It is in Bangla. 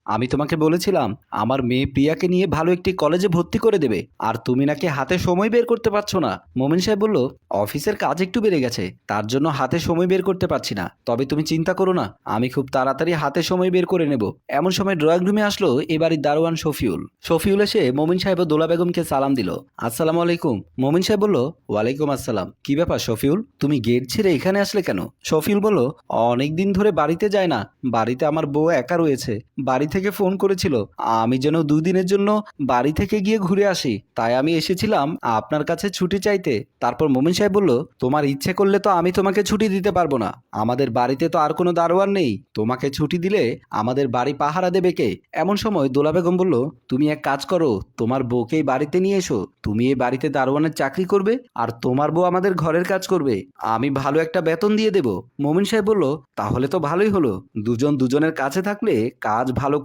আমি তোমাকে বলেছিলাম আমার মেয়ে প্রিয়াকে নিয়ে ভালো একটি কলেজে ভর্তি করে দেবে, আর তুমি নাকি হাতে সময় বের করতে পারছো না। মোমিন সাহেব বলল, অফিসের কাজ একটু বেড়ে গেছে, তার জন্য হাতে সময় বের করতে পারছি না। তবে তুমি চিন্তা করো না, আমি খুব তাড়াতাড়ি হাতে সময় বের করে নেব। এমন সময় ড্রয়িং রুমে আসলো এবারই দারোয়ান শফিউল। শফিউল এসে মোমিন সাহেব ও দোলা বেগমকে সালাম দিল। আসসালামু আলাইকুম। মোমিন সাহেব বলল, ওয়ালাইকুম আসসালাম। কি ব্যাপার শফিউল, তুমি গেট ছেড়ে এখানে আসলে কেন? শফিউল বলল, অনেকদিন ধরে বাড়িতে যায় না, বাড়িতে আমার বউ একা রয়েছে। বাড়ি থেকে ফোন করেছিল আমি যেন 2 দিনের জন্য বাড়ি থেকে গিয়ে ঘুরে আসি, তাই আমি এসেছিলাম আপনার কাছে ছুটি চাইতে। তারপর মোমিন সাহেব বলল, তোমার ইচ্ছে করলে তো আমি তোমাকে ছুটি দিতে পারবো না, আমাদের বাড়িতে তো আর কোনো দারোয়ান নেই, তোমাকে ছুটি দিলে আমাদের বাড়ি পাহারা দেবে কে? এমন সময় দোলা বেগম বলল, তুমি এক কাজ করো, তোমার বউকে এই বাড়িতে নিয়ে এসো, তুমি এই বাড়িতে দারোয়ানের চাকরি করবে, আর তোমার বউ আমাদের ঘরের কাজ করবে, আমি ভালো একটা বেতন দিয়ে দেব। মোমিন সাহেব বলল, তাহলে তো ভালোই হলো, দুজন দুজনের কাছে থাকলে কাজ ভালো